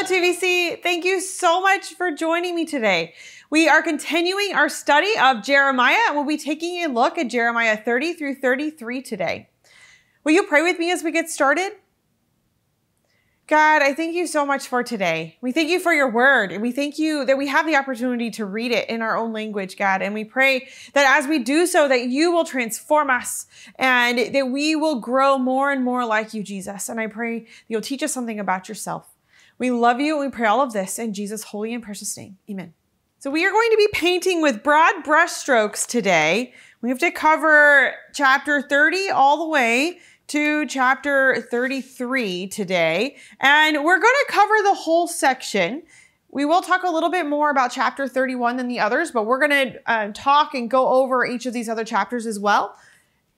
TVC. Thank you so much for joining me today. We are continuing our study of Jeremiah, and we'll be taking a look at Jeremiah 30 through 33 today. Will you pray with me as we get started? God, I thank you so much for today. We thank you for your word, and we thank you that we have the opportunity to read it in our own language, God. And we pray that as we do so, that you will transform us and that we will grow more and more like you, Jesus. And I pray that you'll teach us something about yourself. We love you, and we pray all of this in Jesus' holy and precious name. Amen. So we are going to be painting with broad brushstrokes today. We have to cover chapter 30 all the way to chapter 33 today, and we're going to cover the whole section. We will talk a little bit more about chapter 31 than the others, but we're going to talk and go over each of these other chapters as well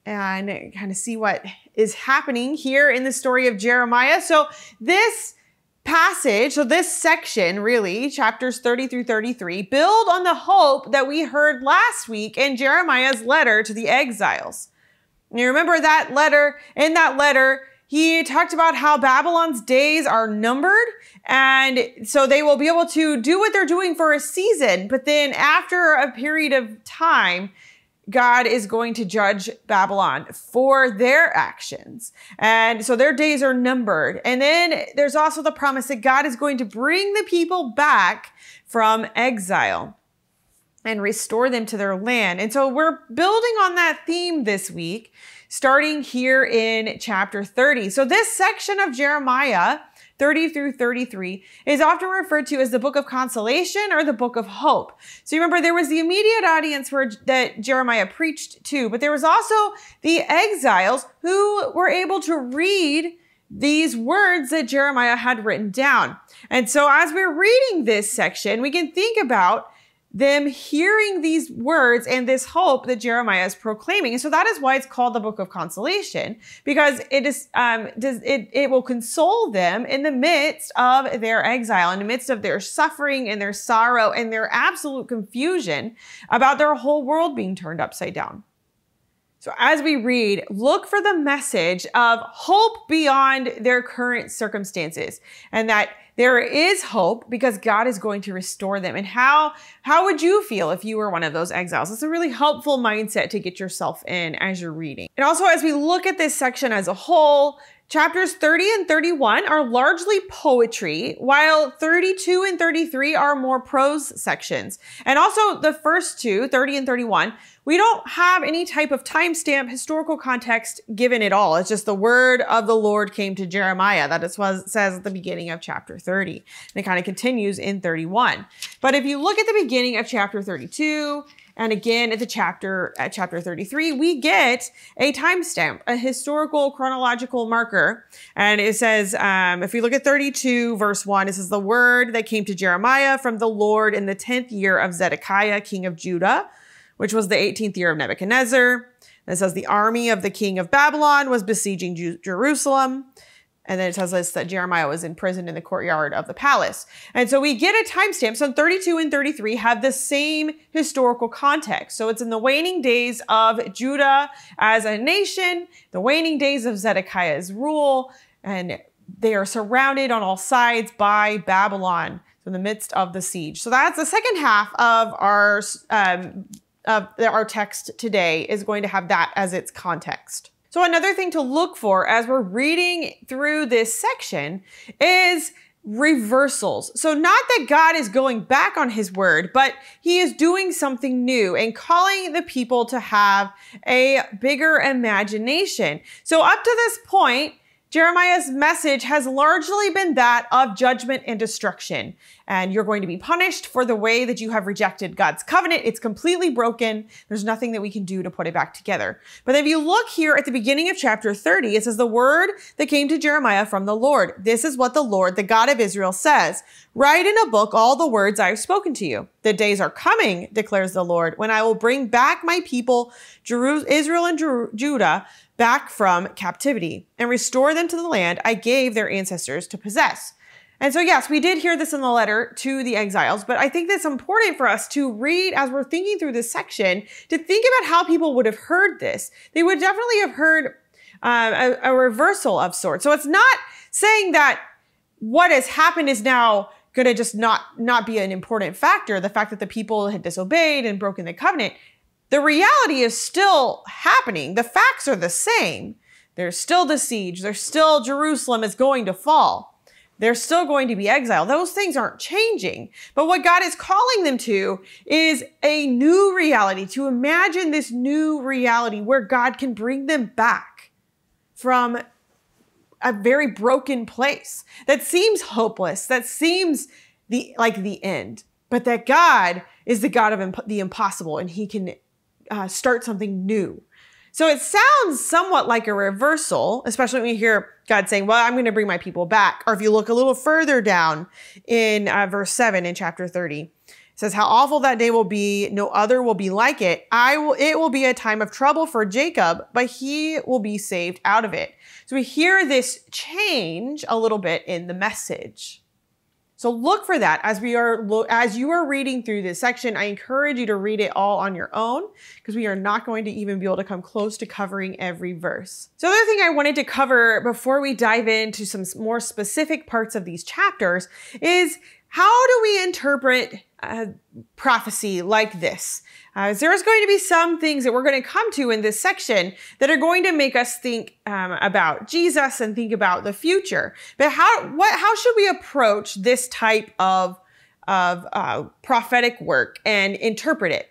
and kind of see what is happening here in the story of Jeremiah. So this passage, so this section really, chapters 30 through 33, build on the hope that we heard last week in Jeremiah's letter to the exiles. You remember that letter? In that letter, he talked about how Babylon's days are numbered, and so they will be able to do what they're doing for a season. But then after a period of time, God is going to judge Babylon for their actions. And so their days are numbered. And then there's also the promise that God is going to bring the people back from exile and restore them to their land. And so we're building on that theme this week, starting here in chapter 30. So this section of Jeremiah, 30 through 33, is often referred to as the Book of Consolation or the Book of Hope. So you remember there was the immediate audience that Jeremiah preached to, but there was also the exiles who were able to read these words that Jeremiah had written down. And so as we're reading this section, we can think about them hearing these words and this hope that Jeremiah is proclaiming. And so that is why it's called the Book of Consolation, because it will console them in the midst of their exile, in the midst of their suffering and their sorrow and their absolute confusion about their whole world being turned upside down. So as we read, look for the message of hope beyond their current circumstances, and that there is hope because God is going to restore them. And how would you feel if you were one of those exiles? It's a really helpful mindset to get yourself in as you're reading. And also, as we look at this section as a whole, chapters 30 and 31 are largely poetry, while 32 and 33 are more prose sections. And also the first two, 30 and 31, we don't have any type of timestamp, historical context given at all. It's just the word of the Lord came to Jeremiah. That is what it says at the beginning of chapter 30. And it kind of continues in 31. But if you look at the beginning of chapter 32, and again at chapter 33, we get a timestamp, a historical chronological marker. And it says, if we look at 32 verse 1, it says, the word that came to Jeremiah from the Lord in the 10th year of Zedekiah, king of Judah, which was the 18th year of Nebuchadnezzar. And it says the army of the king of Babylon was besieging Jerusalem. And then it tells us that Jeremiah was imprisoned in the courtyard of the palace. And so we get a timestamp. So 32 and 33 have the same historical context. So it's in the waning days of Judah as a nation, the waning days of Zedekiah's rule, and they are surrounded on all sides by Babylon in the midst of the siege. So that's the second half of our text today is going to have that as its context. So another thing to look for as we're reading through this section is reversals. So not that God is going back on his word, but he is doing something new and calling the people to have a bigger imagination. So up to this point, Jeremiah's message has largely been that of judgment and destruction. And you're going to be punished for the way that you have rejected God's covenant. It's completely broken. There's nothing that we can do to put it back together. But if you look here at the beginning of chapter 30, it says the word that came to Jeremiah from the Lord. This is what the Lord, the God of Israel, says. Write in a book all the words I have spoken to you. The days are coming, declares the Lord, when I will bring back my people, Israel and Judah, back from captivity and restore them to the land I gave their ancestors to possess. And so, yes, we did hear this in the letter to the exiles, but I think that's important for us to read as we're thinking through this section, to think about how people would have heard this. They would definitely have heard a reversal of sorts. So it's not saying that what has happened is now going to just not be an important factor. The fact that the people had disobeyed and broken the covenant, the reality is still happening. The facts are the same. There's still the siege. There's still Jerusalem is going to fall. There's still going to be exile. Those things aren't changing. But what God is calling them to is a new reality, to imagine this new reality where God can bring them back from a very broken place that seems hopeless, that seems like the end, but that God is the God of the impossible, and he can start something new. So it sounds somewhat like a reversal, especially when you hear God saying, well, I'm going to bring my people back. Or if you look a little further down in verse 7 in chapter 30, it says, how awful that day will be. No other will be like it. It will be a time of trouble for Jacob, but he will be saved out of it. So we hear this change a little bit in the message. So look for that as you are reading through this section. I encourage you to read it all on your own, because we are not going to even be able to come close to covering every verse. So the other thing I wanted to cover before we dive into some more specific parts of these chapters is, how do we interpret prophecy like this? There's going to be some things that we're going to come to in this section that are going to make us think about Jesus and think about the future. But how should we approach this type of prophetic work and interpret it?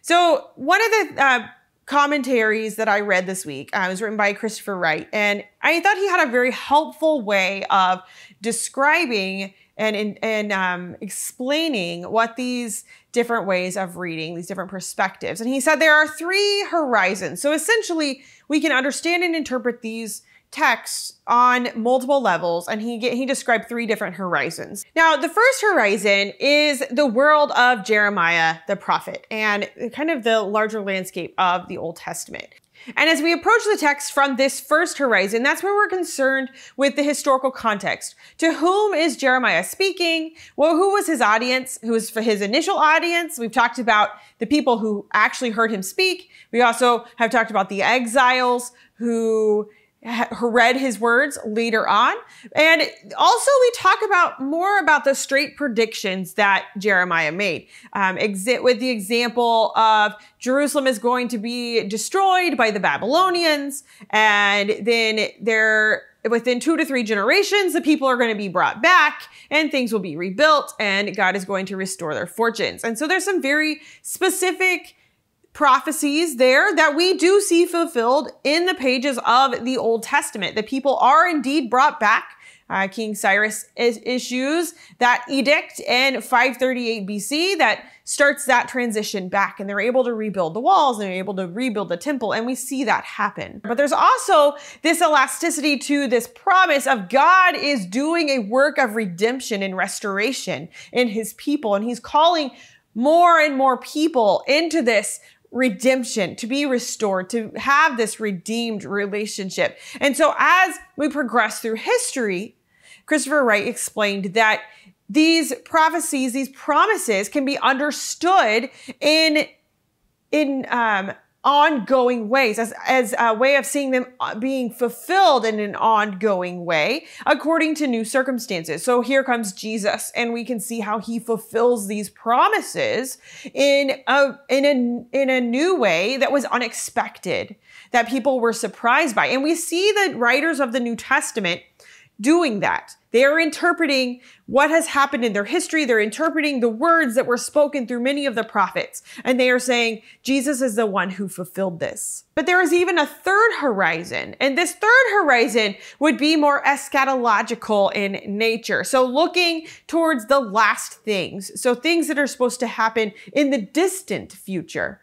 So one of the commentaries that I read this week was written by Christopher Wright, and I thought he had a very helpful way of describing and explaining what these different ways of reading, these different perspectives. And he said there are 3 horizons. So essentially, we can understand and interpret these texts on multiple levels, and he described 3 different horizons. Now, the first horizon is the world of Jeremiah the prophet and kind of the larger landscape of the Old Testament. And as we approach the text from this first horizon, that's where we're concerned with the historical context. To whom is Jeremiah speaking? Well, who was his audience? Who was his initial audience? We've talked about the people who actually heard him speak. We also have talked about the exiles who read his words later on. And also we talk more about the straight predictions that Jeremiah made, with the example of Jerusalem is going to be destroyed by the Babylonians, and then within 2 to 3 generations, the people are going to be brought back and things will be rebuilt and God is going to restore their fortunes. And so there's some very specific prophecies there that we do see fulfilled in the pages of the Old Testament. The people are indeed brought back. King Cyrus issues that edict in 538 BC that starts that transition back, and they're able to rebuild the walls, and they're able to rebuild the temple, and we see that happen. But there's also this elasticity to this promise of God is doing a work of redemption and restoration in his people, and he's calling more and more people into this redemption, to be restored, to have this redeemed relationship. And so as we progress through history, Christopher Wright explained that these prophecies, these promises can be understood in ongoing ways, as a way of seeing them being fulfilled in an ongoing way according to new circumstances. So here comes Jesus, and we can see how he fulfills these promises in a new way that was unexpected, that people were surprised by. And we see the writers of the New Testament doing that. They are interpreting what has happened in their history. They're interpreting the words that were spoken through many of the prophets. And they are saying, Jesus is the one who fulfilled this. But there is even a third horizon. And this third horizon would be more eschatological in nature. So looking towards the last things. So things that are supposed to happen in the distant future.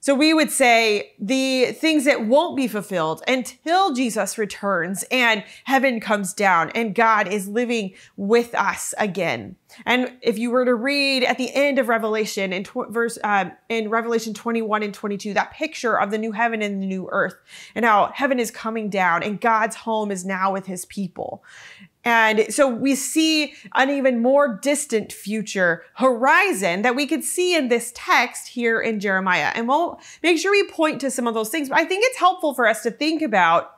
So we would say the things that won't be fulfilled until Jesus returns and heaven comes down and God is living with us again. And if you were to read at the end of Revelation in Revelation 21 and 22, that picture of the new heaven and the new earth, and how heaven is coming down and God's home is now with his people. And so we see an even more distant future horizon that we could see in this text here in Jeremiah. And we'll make sure we point to some of those things. But I think it's helpful for us to think about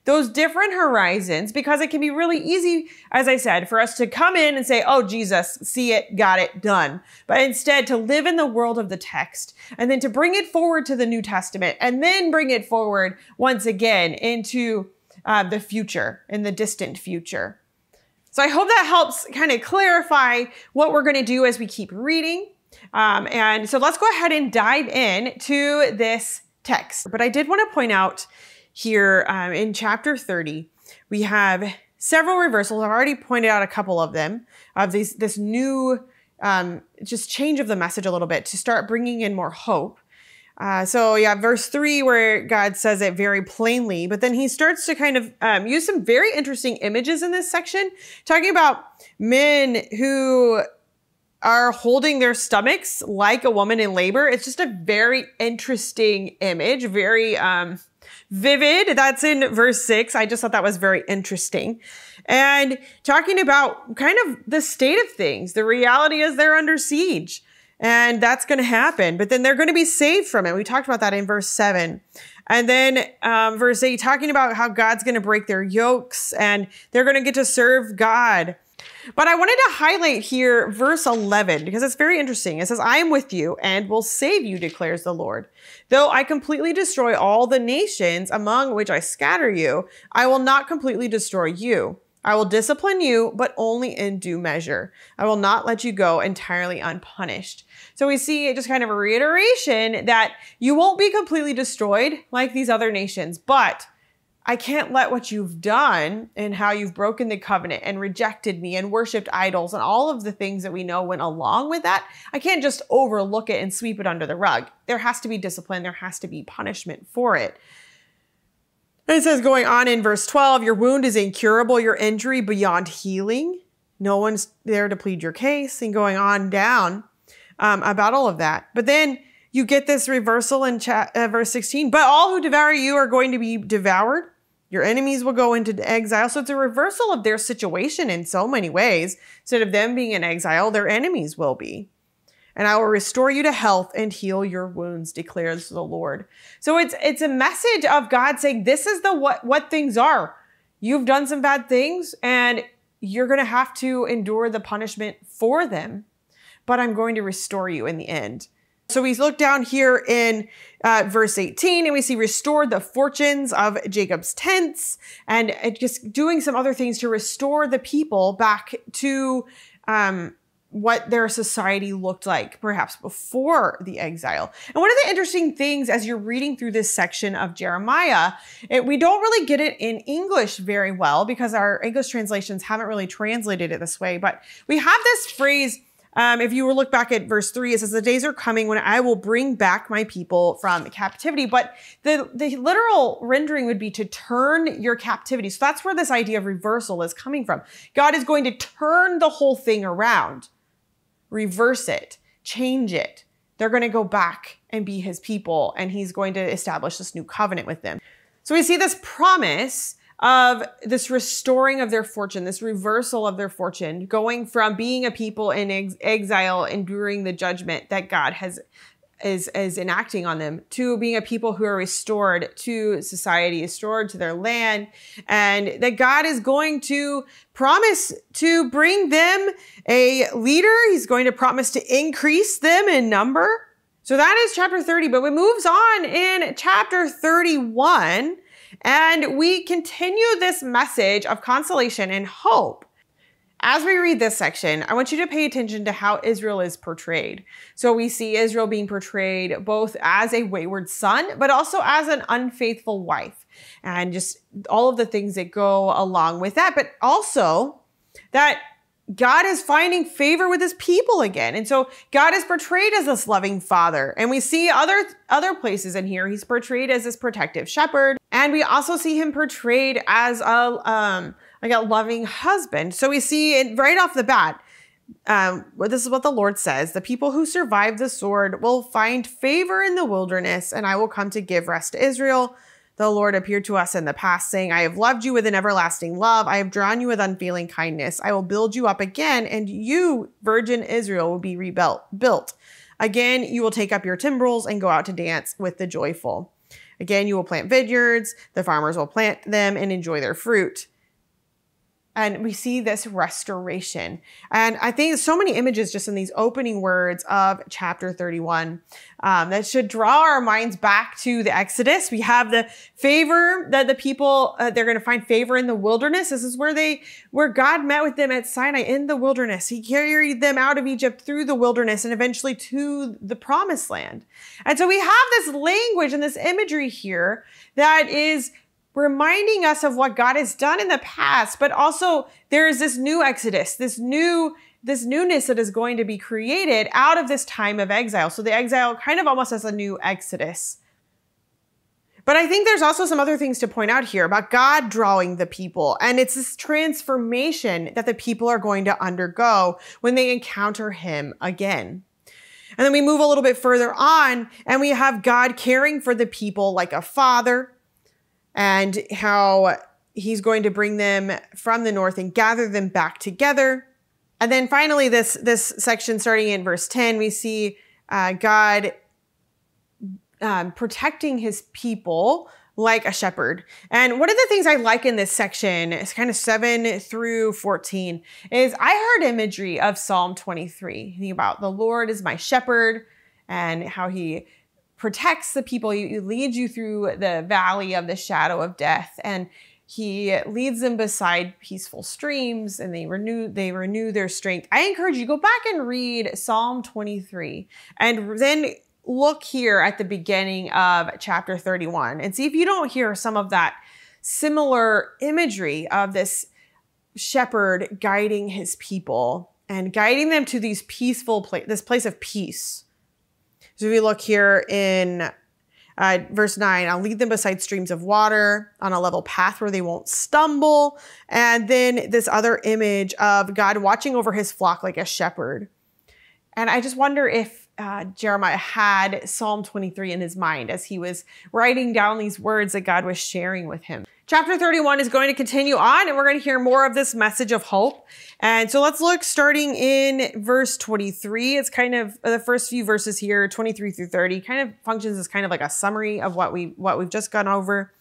those different horizons, because it can be really easy, as I said, for us to come in and say, oh, Jesus, see it, got it, done. But instead to live in the world of the text and then to bring it forward to the New Testament and then bring it forward once again into the future, in the distant future. So I hope that helps kind of clarify what we're going to do as we keep reading. And so let's go ahead and dive in to this text. But I did want to point out here in chapter 30, we have several reversals. I've already pointed out a couple of them, of this new just change of the message a little bit to start bringing in more hope. So yeah, verse 3 where God says it very plainly, but then he starts to kind of use some very interesting images in this section, talking about men who are holding their stomachs like a woman in labor. It's just a very interesting image, very vivid. That's in verse 6. I just thought that was very interesting. And talking about kind of the state of things. The reality is they're under siege. And that's going to happen. But then they're going to be saved from it. We talked about that in verse 7. And then verse 8, talking about how God's going to break their yokes and they're going to get to serve God. But I wanted to highlight here verse 11 because it's very interesting. It says, I am with you and will save you, declares the Lord. Though I completely destroy all the nations among which I scatter you, I will not completely destroy you. I will discipline you, but only in due measure. I will not let you go entirely unpunished. So we see just kind of a reiteration that you won't be completely destroyed like these other nations, but I can't let what you've done and how you've broken the covenant and rejected me and worshiped idols and all of the things that we know went along with that. I can't just overlook it and sweep it under the rug. There has to be discipline. There has to be punishment for it. And it says going on in verse 12, your wound is incurable, your injury beyond healing. No one's there to plead your case, and going on down about all of that. But then you get this reversal in verse 16, but all who devour you are going to be devoured. Your enemies will go into exile. So it's a reversal of their situation in so many ways. Instead of them being in exile, their enemies will be. And I will restore you to health and heal your wounds, declares the Lord. So it's a message of God saying, this is what things are. You've done some bad things and you're going to have to endure the punishment for them, but I'm going to restore you in the end. So we look down here in verse 18 and we see restored the fortunes of Jacob's tents and just doing some other things to restore the people back to what their society looked like perhaps before the exile. And one of the interesting things as you're reading through this section of Jeremiah, we don't really get it in English very well because our English translations haven't really translated it this way. But we have this phrase, if you look back at verse 3, it says, the days are coming when I will bring back my people from captivity. But the literal rendering would be to turn your captivity. So that's where this idea of reversal is coming from. God is going to turn the whole thing around. Reverse it, change it. They're going to go back and be his people, and he's going to establish this new covenant with them. So we see this promise of this restoring of their fortune, this reversal of their fortune, going from being a people in exile, enduring the judgment that God is enacting on them, to being a people who are restored to society, restored to their land, and that God is going to promise to bring them a leader. He's going to promise to increase them in number. So that is chapter 30, but it moves on in chapter 31, and we continue this message of consolation and hope. As we read this section, I want you to pay attention to how Israel is portrayed. So we see Israel being portrayed both as a wayward son, but also as an unfaithful wife, and just all of the things that go along with that, but also that God is finding favor with his people again. And so God is portrayed as this loving father. And we see other places in here, he's portrayed as this protective shepherd. And we also see him portrayed as a loving husband. So we see it right off the bat. This is what the Lord says. The people who survive the sword will find favor in the wilderness, and I will come to give rest to Israel. The Lord appeared to us in the past, saying, I have loved you with an everlasting love. I have drawn you with unfailing kindness. I will build you up again, and you, virgin Israel, will be built. Again, you will take up your timbrels and go out to dance with the joyful. Again, you will plant vineyards, the farmers will plant them and enjoy their fruit. And we see this restoration. And I think so many images just in these opening words of chapter 31 that should draw our minds back to the Exodus. We have the favor that the people, they're going to find favor in the wilderness. This is where God met with them at Sinai in the wilderness. He carried them out of Egypt through the wilderness and eventually to the promised land. And so we have this language and this imagery here that is reminding us of what God has done in the past, but also there is this new Exodus, this newness that is going to be created out of this time of exile. So the exile kind of almost as a new Exodus. But I think there's also some other things to point out here about God drawing the people. And it's this transformation that the people are going to undergo when they encounter him again. And then we move a little bit further on and we have God caring for the people like a father, and how he's going to bring them from the north and gather them back together. And then finally, this section starting in verse 10, we see God protecting his people like a shepherd. And one of the things I like in this section is kind of 7 through 14 is I heard imagery of Psalm 23, thinking about the Lord is my shepherd and how he protects the people. He leads you through the valley of the shadow of death, and he leads them beside peaceful streams, and they renew their strength. I encourage you, go back and read Psalm 23, and then look here at the beginning of chapter 31 and see if you don't hear some of that similar imagery of this shepherd guiding his people and guiding them to this place of peace. So we look here in verse 9, I'll lead them beside streams of water on a level path where they won't stumble. And then this other image of God watching over his flock like a shepherd. And I just wonder if Jeremiah had Psalm 23 in his mind as he was writing down these words that God was sharing with him. Chapter 31 is going to continue on, and we're going to hear more of this message of hope. And so let's look starting in verse 23. It's kind of the first few verses here, 23 through 30, kind of functions as kind of like a summary of what we've just gone over.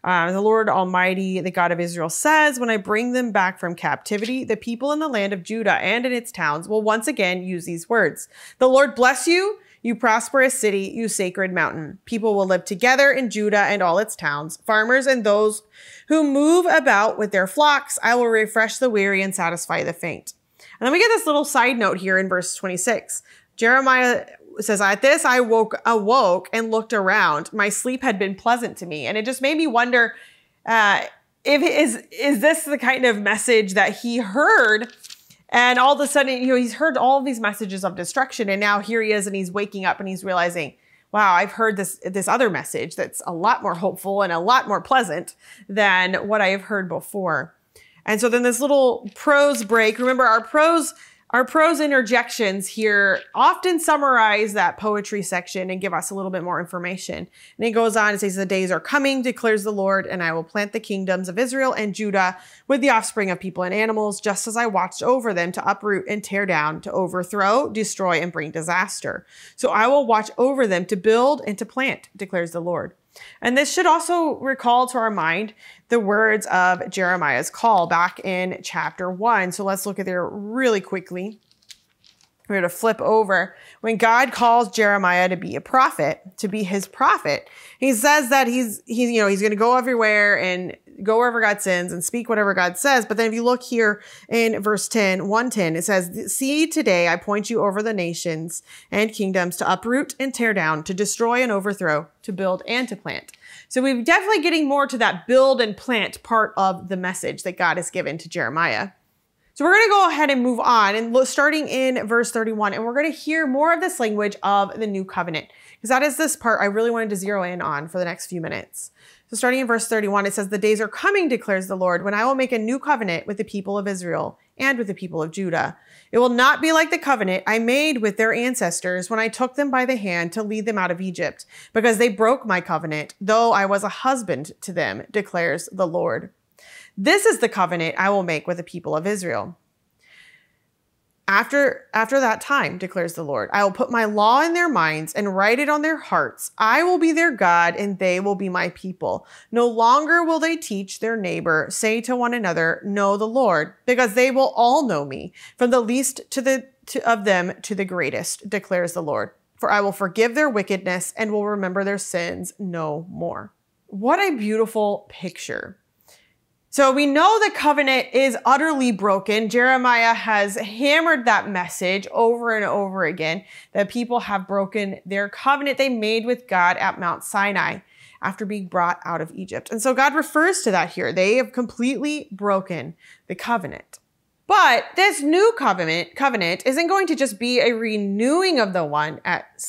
The Lord Almighty, the God of Israel says, when I bring them back from captivity, the people in the land of Judah and in its towns will once again use these words. The Lord bless you, you prosperous city, you sacred mountain. People will live together in Judah and all its towns, farmers and those who move about with their flocks. I will refresh the weary and satisfy the faint. And then we get this little side note here in verse 26. Jeremiah says, at this I awoke and looked around. My sleep had been pleasant to me. And it just made me wonder, is this the kind of message that he heard? And all of a sudden, he's heard all of these messages of destruction. And now here he is and he's waking up and he's realizing, wow, I've heard this other message that's a lot more hopeful and a lot more pleasant than what I have heard before. And so then this little prose break, remember our prose interjections here often summarize that poetry section and give us a little bit more information. And it goes on and says, the days are coming, declares the Lord, and I will plant the kingdoms of Israel and Judah with the offspring of people and animals, just as I watched over them to uproot and tear down, to overthrow, destroy, and bring disaster. So I will watch over them to build and to plant, declares the Lord. And this should also recall to our mind the words of Jeremiah's call back in chapter 1. So let's look at there really quickly. We're going to flip over. When God calls Jeremiah to be a prophet, to be his prophet, he says that he's going to go everywhere and go wherever God sends and speak whatever God says. But then if you look here in verse 110, it says, see, today I point you over the nations and kingdoms to uproot and tear down, to destroy and overthrow, to build and to plant. So we're definitely getting more to that build and plant part of the message that God has given to Jeremiah. So we're going to go ahead and move on and starting in verse 31, and we're going to hear more of this language of the new covenant, because that is this part I really wanted to zero in on for the next few minutes. So starting in verse 31, it says, the days are coming, declares the Lord, when I will make a new covenant with the people of Israel and with the people of Judah. It will not be like the covenant I made with their ancestors when I took them by the hand to lead them out of Egypt, because they broke my covenant, though I was a husband to them, declares the Lord. This is the covenant I will make with the people of Israel. After that time, declares the Lord, I will put my law in their minds and write it on their hearts. I will be their God and they will be my people. No longer will they teach their neighbor, say to one another, know the Lord, because they will all know me, from the least of them to the greatest, declares the Lord. For I will forgive their wickedness and will remember their sins no more. What a beautiful picture. So we know the covenant is utterly broken. Jeremiah has hammered that message over and over again, that people have broken their covenant they made with God at Mount Sinai after being brought out of Egypt. And so God refers to that here. They have completely broken the covenant. But this new covenant isn't going to just be a renewing of the one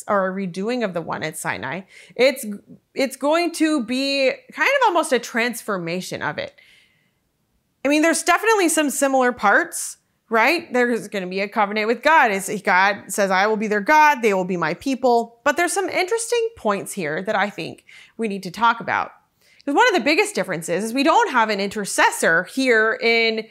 or a redoing of the one at Sinai. It's going to be kind of almost a transformation of it. I mean, there's definitely some similar parts, right? There's going to be a covenant with God. God says, I will be their God. They will be my people. But there's some interesting points here that I think we need to talk about. Because one of the biggest differences is we don't have an intercessor here in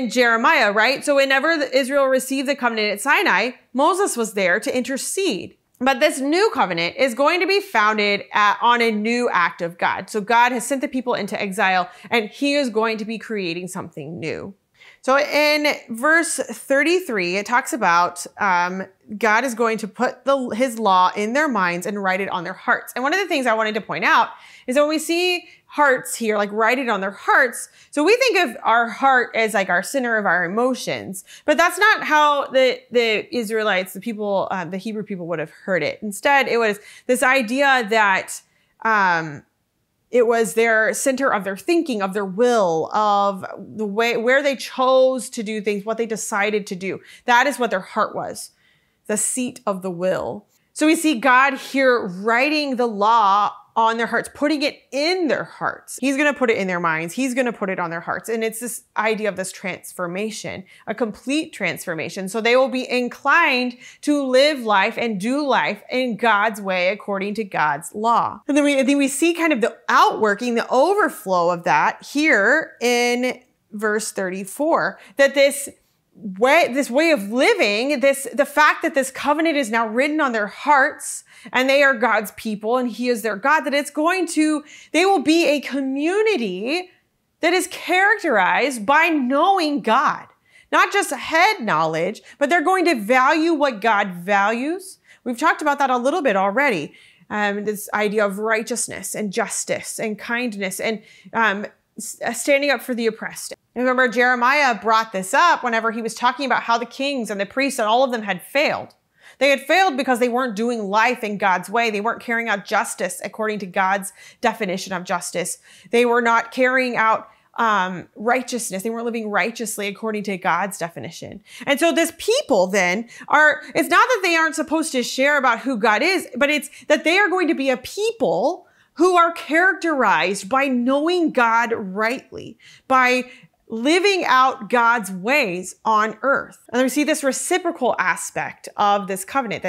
Jeremiah, right? So whenever Israel received the covenant at Sinai, Moses was there to intercede. But this new covenant is going to be founded on a new act of God. So God has sent the people into exile and he is going to be creating something new. So in verse 33, it talks about God is going to put his law in their minds and write it on their hearts. And one of the things I wanted to point out is that when we see hearts here, like write it on their hearts, so we think of our heart as like our center of our emotions, but that's not how the Israelites, the people, the Hebrew people would have heard it. Instead, it was this idea that it was their center of their thinking, of their will, of the way where they chose to do things, what they decided to do. That is what their heart was, the seat of the will. So we see God here writing the law on their hearts, putting it in their hearts. He's going to put it in their minds. He's going to put it on their hearts. And it's this idea of this transformation, a complete transformation. So they will be inclined to live life and do life in God's way, according to God's law. And then we see kind of the outworking, the overflow of that here in verse 34, that this way of living, the fact that this covenant is now written on their hearts and they are God's people and he is their God, that they will be a community that is characterized by knowing God. Not just head knowledge, but they're going to value what God values. We've talked about that a little bit already. This idea of righteousness and justice and kindness and standing up for the oppressed. And remember, Jeremiah brought this up whenever he was talking about how the kings and the priests and all of them had failed. They had failed because they weren't doing life in God's way. They weren't carrying out justice according to God's definition of justice. They were not carrying out righteousness. They weren't living righteously according to God's definition. And so this people then it's not that they aren't supposed to share about who God is, but it's that they are going to be a people who are characterized by knowing God rightly, by living out God's ways on earth. And we see this reciprocal aspect of this covenant,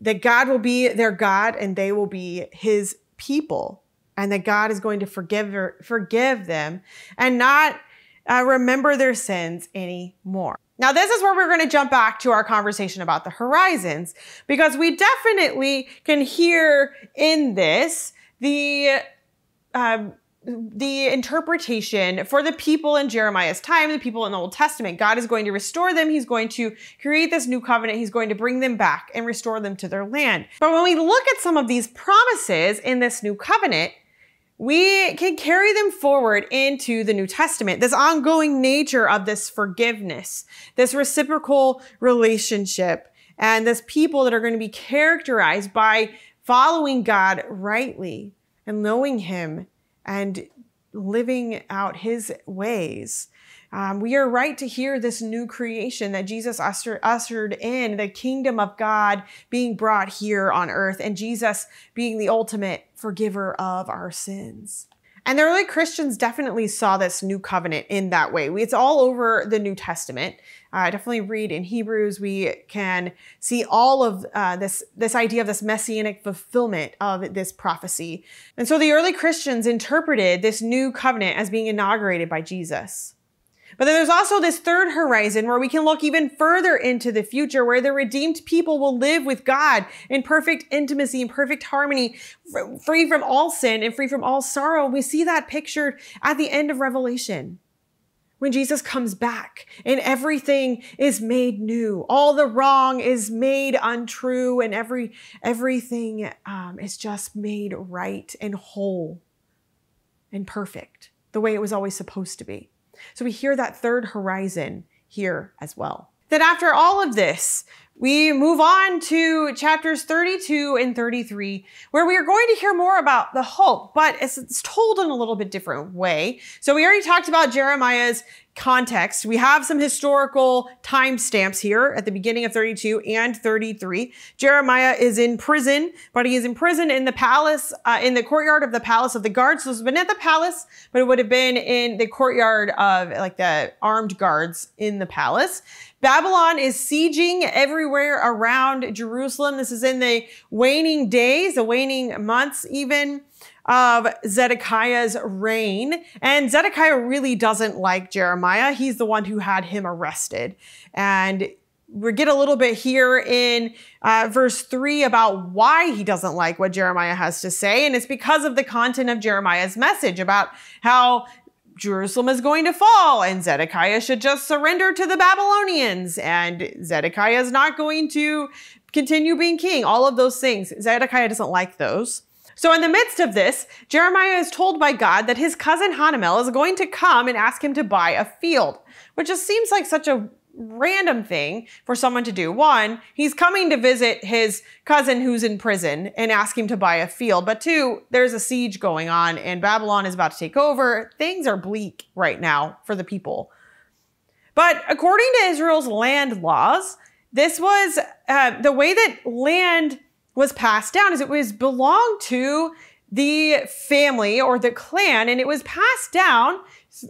that God will be their God and they will be his people, and that God is going to forgive them and not remember their sins anymore. Now, this is where we're going to jump back to our conversation about the horizons, because we definitely can hear in this the interpretation for the people in Jeremiah's time, the people in the Old Testament. God is going to restore them. He's going to create this new covenant. He's going to bring them back and restore them to their land. But when we look at some of these promises in this new covenant, we can carry them forward into the New Testament. This ongoing nature of this forgiveness, this reciprocal relationship, and this people that are going to be characterized by following God rightly and knowing him and living out his ways. We are right to hear this new creation that Jesus ushered in, the kingdom of God being brought here on earth, and Jesus being the ultimate forgiver of our sins. And the early Christians definitely saw this new covenant in that way. It's all over the New Testament. Definitely read in Hebrews. We can see all of this idea of this messianic fulfillment of this prophecy. And so the early Christians interpreted this new covenant as being inaugurated by Jesus. But then there's also this third horizon where we can look even further into the future, where the redeemed people will live with God in perfect intimacy and perfect harmony, free from all sin and free from all sorrow. We see that pictured at the end of Revelation, when Jesus comes back and everything is made new. All the wrong is made untrue, and everything is just made right and whole and perfect, the way it was always supposed to be. So we hear that third horizon here as well. Then after all of this, we move on to chapters 32 and 33, where we are going to hear more about the hope, but it's told in a little bit different way. So we already talked about Jeremiah's context. We have some historical timestamps here at the beginning of 32 and 33. Jeremiah is in prison, but he is in prison in the palace, in the courtyard of the palace of the guards. So it's been at the palace, but it would have been in the courtyard of like the armed guards in the palace. Babylon is sieging everywhere around Jerusalem. This is in the waning days, the waning months even, of Zedekiah's reign. And Zedekiah really doesn't like Jeremiah. He's the one who had him arrested. And we get a little bit here in verse 3 about why he doesn't like what Jeremiah has to say. And it's because of the content of Jeremiah's message about how Jerusalem is going to fall and Zedekiah should just surrender to the Babylonians, and Zedekiah is not going to continue being king. All of those things. Zedekiah doesn't like those. So in the midst of this, Jeremiah is told by God that his cousin Hanamel is going to come and ask him to buy a field, which just seems like such a random thing for someone to do. One, he's coming to visit his cousin who's in prison and ask him to buy a field. But two, there's a siege going on and Babylon is about to take over. Things are bleak right now for the people. But according to Israel's land laws, this was the way that land was passed down is it was belonged to the family or the clan, and it was passed down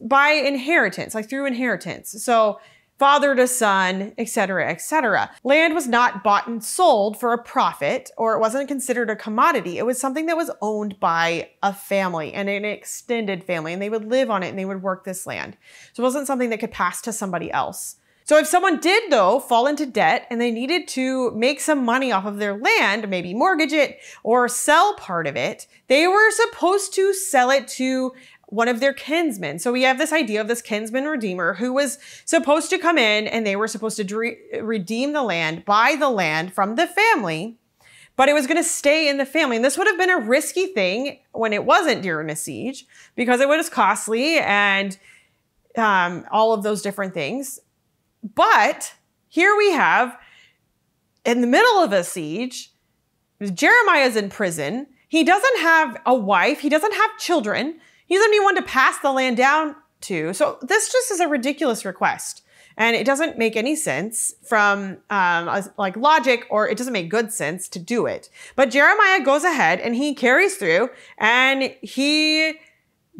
by inheritance, like through inheritance. So father to son, etc., etc. Land was not bought and sold for a profit, or it wasn't considered a commodity. It was something that was owned by a family and an extended family, and they would live on it and they would work this land. So it wasn't something that could pass to somebody else. So if someone did, though, fall into debt and they needed to make some money off of their land, maybe mortgage it or sell part of it, they were supposed to sell it to one of their kinsmen. So we have this idea of this kinsman redeemer who was supposed to come in and they were supposed to redeem the land, buy the land from the family, but it was going to stay in the family. And this would have been a risky thing when it wasn't during a siege because it was costly and all of those different things. But here we have, in the middle of a siege, Jeremiah's in prison. He doesn't have a wife. He doesn't have children. He doesn't have anyone to pass the land down to. So this just is a ridiculous request. And it doesn't make any sense from like logic, or it doesn't make good sense to do it. But Jeremiah goes ahead and he carries through and he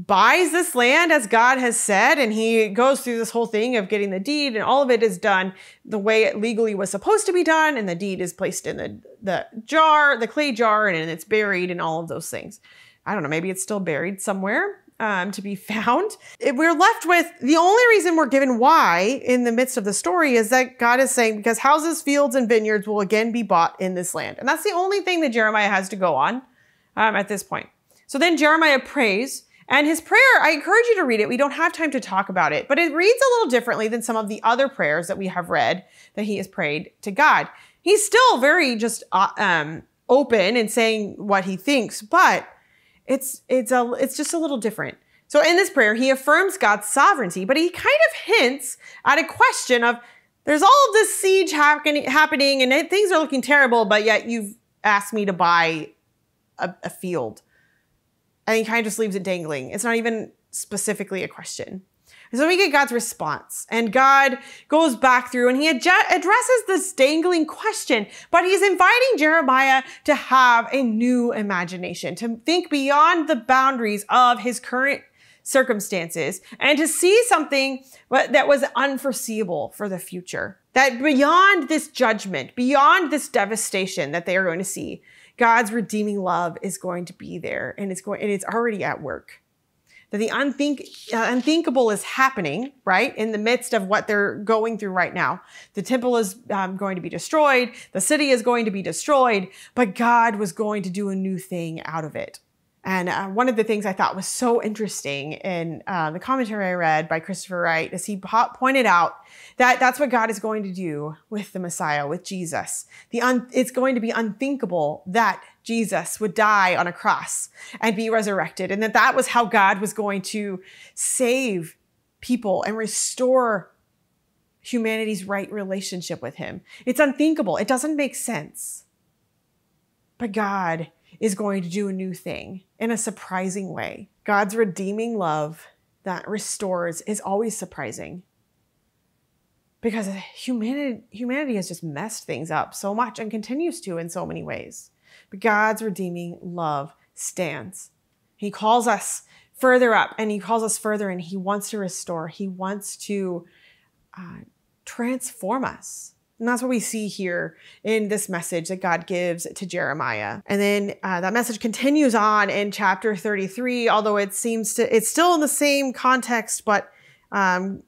buys this land as God has said, and he goes through this whole thing of getting the deed, and all of it is done the way it legally was supposed to be done, and the deed is placed in the jar, the clay jar, and it's buried and all of those things. I don't know, maybe it's still buried somewhere to be found. We're left with, the only reason we're given why in the midst of the story is that God is saying, because houses, fields, and vineyards will again be bought in this land. And that's the only thing that Jeremiah has to go on at this point. So then Jeremiah prays. And his prayer, I encourage you to read it. We don't have time to talk about it, but it reads a little differently than some of the other prayers that we have read that he has prayed to God. He's still very just open and saying what he thinks, but it's just a little different. So in this prayer, he affirms God's sovereignty, but he kind of hints at a question of, there's all of this siege happening and things are looking terrible, but yet you've asked me to buy a field. And he kind of just leaves it dangling. It's not even specifically a question. And so we get God's response. And God goes back through and he addresses this dangling question. But he's inviting Jeremiah to have a new imagination, to think beyond the boundaries of his current circumstances and to see something that was unforeseeable for the future. That beyond this judgment, beyond this devastation that they are going to see, God's redeeming love is going to be there, and it's already at work. that the unthinkable is happening, right? In the midst of what they're going through right now. The temple is going to be destroyed. The city is going to be destroyed, but God was going to do a new thing out of it. And one of the things I thought was so interesting in the commentary I read by Christopher Wright is he pointed out that that's what God is going to do with the Messiah, with Jesus. It's going to be unthinkable that Jesus would die on a cross and be resurrected, and that was how God was going to save people and restore humanity's right relationship with him. It's unthinkable. It doesn't make sense. But God is going to do a new thing in a surprising way. God's redeeming love that restores is always surprising because humanity has just messed things up so much and continues to in so many ways. But God's redeeming love stands. He calls us further up and he calls us further, and he wants to restore. He wants to transform us. And that's what we see here in this message that God gives to Jeremiah. And then that message continues on in chapter 33, although it's still in the same context, but God's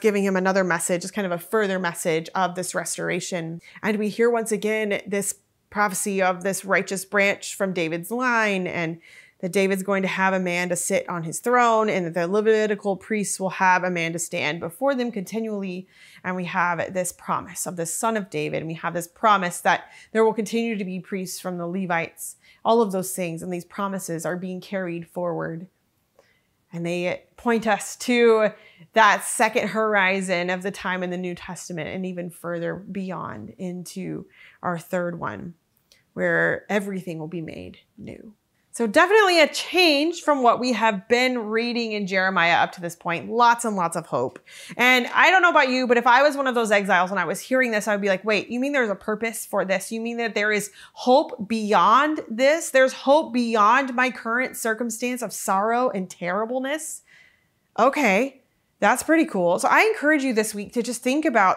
giving him another message, just kind of a further message of this restoration. And we hear once again this prophecy of this righteous branch from David's line, and that David's going to have a man to sit on his throne, and that the Levitical priests will have a man to stand before them continually. And we have this promise of the son of David, and we have this promise that there will continue to be priests from the Levites, all of those things. And these promises are being carried forward. And they point us to that second horizon of the time in the New Testament, and even further beyond into our third one, where everything will be made new. So definitely a change from what we have been reading in Jeremiah up to this point. Lots and lots of hope. And I don't know about you, but if I was one of those exiles and I was hearing this, I would be like, wait, you mean there's a purpose for this? You mean that there is hope beyond this? There's hope beyond my current circumstance of sorrow and terribleness? Okay, that's pretty cool. So I encourage you this week to just think about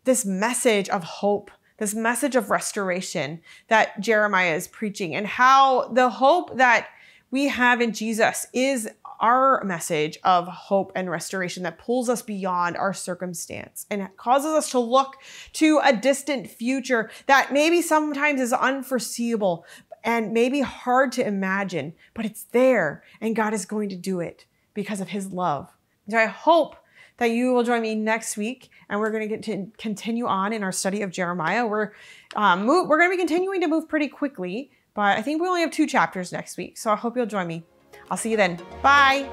this message of hope, this message of restoration that Jeremiah is preaching, and how the hope that we have in Jesus is our message of hope and restoration that pulls us beyond our circumstance and causes us to look to a distant future that maybe sometimes is unforeseeable and maybe hard to imagine, but it's there, and God is going to do it because of his love. So I hope that you will join me next week, and we're going to get to continue on in our study of Jeremiah. We're going to be continuing to move pretty quickly, but I think we only have 2 chapters next week, so I hope you'll join me. I'll see you then. Bye.